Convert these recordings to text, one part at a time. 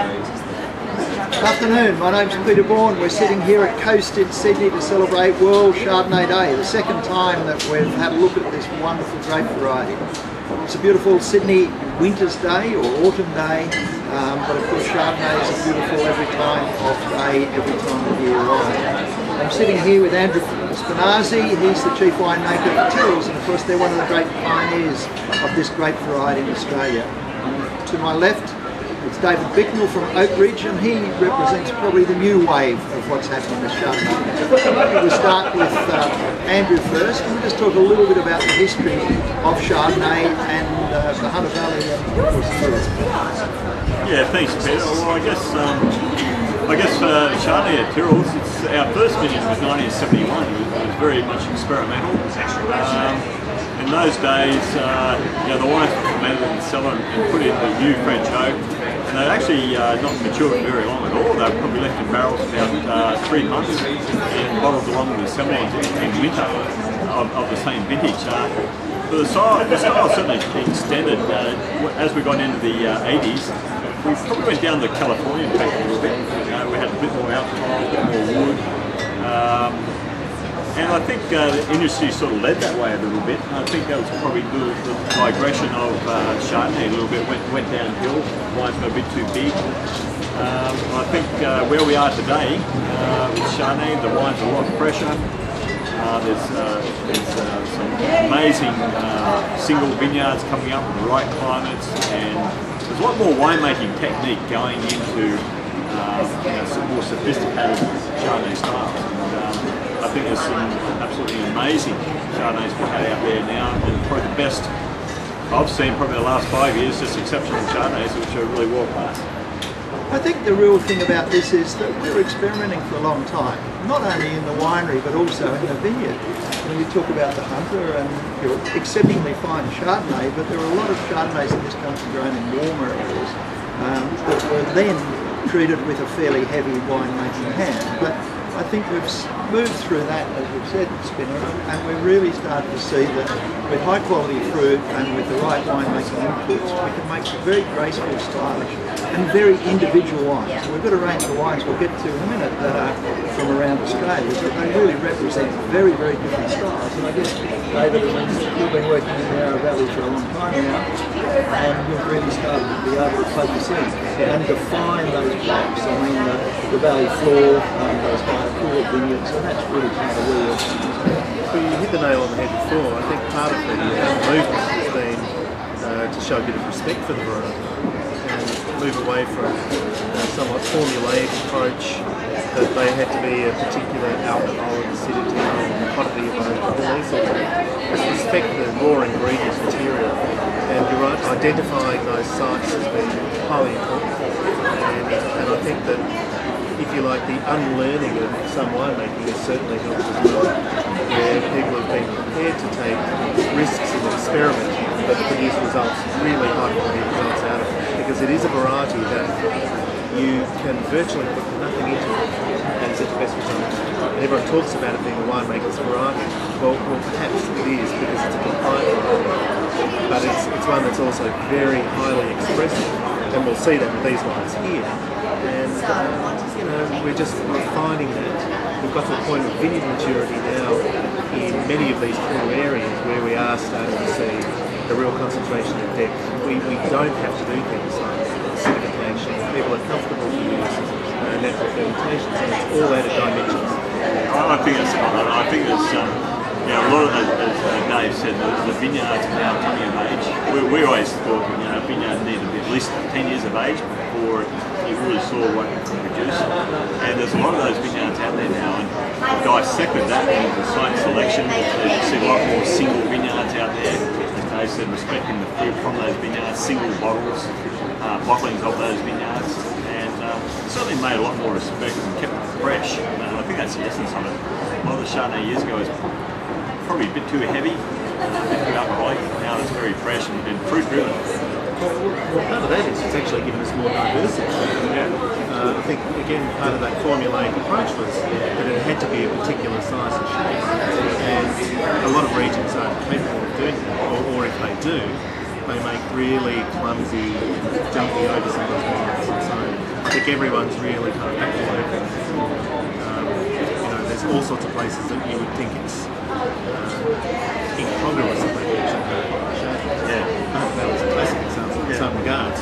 Good afternoon, my name's Peter Bourne. We're sitting here at Coast in Sydney to celebrate World Chardonnay Day, the second time that we've had a look at this wonderful grape variety. It's a beautiful Sydney winter's day or autumn day, but of course Chardonnays are beautiful every time of day, every time of year wine. I'm sitting here with Andrew Spinaze. He's the chief winemaker of Tyrrell's, and of course they're one of the great pioneers of this grape variety in Australia. To my left, it's David Bicknell from Oak Ridge, and he represents probably the new wave of what's happening with Chardonnay. We'll start with Andrew first, and we'll just talk a little bit about the history of Chardonnay and the Hunter Valley and of course Tyrrell's. Yeah, thanks Peter. Well, I guess Chardonnay at Tyrrell's, our first vineyard was 1971. It was very much experimental. In those days, the wines were fermented in the cellar and put in the new French oak, and they'd actually not matured very long at all. They were probably left in barrels about 3 months and bottled along with the semis in winter of the same vintage. But the style certainly extended as we got into the 80s. We probably went down the Californian track a little bit. We had a bit more alcohol, a bit more wood. And I think the industry sort of led that way a little bit. I think that was probably the migration of Chardonnay a little bit, went downhill. Wines got a bit too big. I think where we are today with Chardonnay, the wine's a lot fresher. There's some amazing single vineyards coming up in the right climates, and there's a lot more winemaking technique going into some more sophisticated Chardonnay styles. And, I think there's some absolutely amazing Chardonnays we've had out there now, and probably the best I've seen probably the last 5 years, just exceptional Chardonnays which are really world class. I think the real thing about this is that we're experimenting for a long time, not only in the winery but also in the vineyard. When you talk about the Hunter and your exceptionally fine Chardonnay, but there are a lot of Chardonnays in this country grown in warmer areas that were then treated with a fairly heavy winemaking hand. But I think we've moved through that, as we've said, Spinner, and we're really starting to see that with high quality fruit and with the right winemaking inputs, we can make some very graceful, stylish and very individual wines. So we've got a range of wines we'll get to in a minute that are from around Australia, but they really represent very, very different styles. And I guess, David, you've been working in the Yarra Valley for a long time now, and you've really started to be able to focus in and define those blocks. I mean, the valley floor, those kind of cool vineyards, and that's really part of where you're Well, you hit the nail on the head before. I think part of the movement has been to show a bit of respect for the variety and move away from a somewhat formulaic approach that they had to be a particular alcohol and acidity and quantity of all these sorts of things. Just respect the raw ingredient material, and you're right, identifying those sites as being highly important. And I think that, if you like, the unlearning of some winemaking has certainly helped as well, where people have been prepared to take risks and experiment but produce results, really high quality results out of it, because it is a variety that you can virtually put nothing into it and get the best results. And everyone talks about it being a winemaker's variety. Well, perhaps it is, because it's a compliant variety, but it's one that's also very highly expressive, and we'll see that with these wines here. And we're just refining that. We've got to the point of vineyard maturity now in many of these core areas where we are starting to see a real concentration of depth. We don't have to do things like acidification. People are comfortable to use natural fermentations, and it's all added dimensions. I think it's spot on. I think it's a lot of, as Dave said, the vineyards are now coming of age. We always thought vineyards needed to be at least 10 years of age before you really saw what it could produce. And there's a lot of those vineyards out there now, and dissected that into site selection. You see a lot more single vineyards out there. As Dave said, respecting the fruit from those vineyards, single bottles, bottlings of those vineyards, and certainly made a lot more respect and kept it fresh. And I think that's the essence of it. A lot of the Chardonnay years ago was probably a bit too heavy, a bit too alcoholic. Now it's very fresh and fruit driven. Well, part of that is it's actually given us more diversity. Yeah. I think, again, part of that formulaic approach was that it had to be a particular size and shape. And a lot of regions aren't capable of doing that, or if they do, they make really clumsy, jumpy, oversized wines. So think everyone's really kind of back to local. You know, there's all sorts of places that you would think it's incongruous that they actually have Chardonnay. Yeah. That was a classic example in some regards.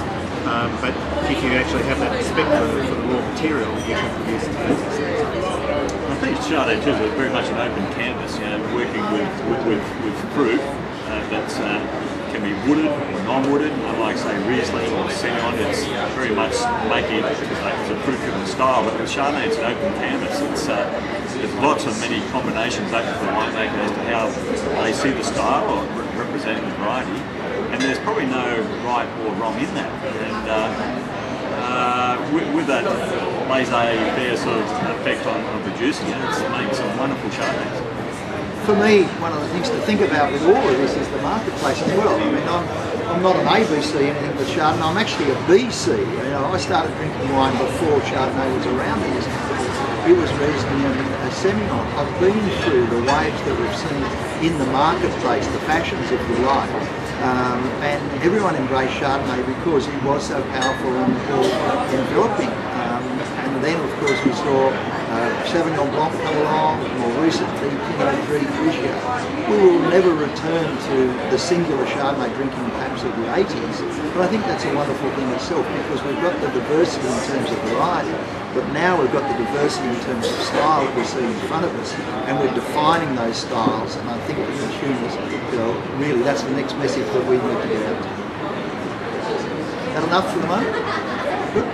But if you actually have that respect for the raw material, you can produce it. I think Chardonnay too is very much an open canvas, you know, working with fruit that's can be wooded or non-wooded, unlike say Riesling or Semillon. It's very much making it as a fruit-driven style, but with Chardonnay it's an open canvas. There's lots of many combinations open for the winemaker as to how they see the style or representing the variety, and there's probably no right or wrong in that. And with that laissez-faire sort of effect on producing it, it's made some wonderful Chardonnays. For me, one of the things to think about with all of this is the marketplace as well. I mean, I'm not an ABC anything but Chardonnay. I'm actually a BC. You know, I started drinking wine before Chardonnay was around in this country. It was Riesling and Semillon. I've been through the waves that we've seen in the marketplace, the fashions, if you like. And everyone embraced Chardonnay because it was so powerful and enveloping. And then, of course, we saw Sauvignon Blanc come along, more recently Pinot Grigio. We will never return to the singular Chardonnay drinking perhaps of the 80s, but I think that's a wonderful thing itself because we've got the diversity in terms of variety, but now we've got the diversity in terms of style that we see in front of us, and we're defining those styles, and I think the consumers, you know, really that's the next message that we need to get out to. That enough for the moment? Good.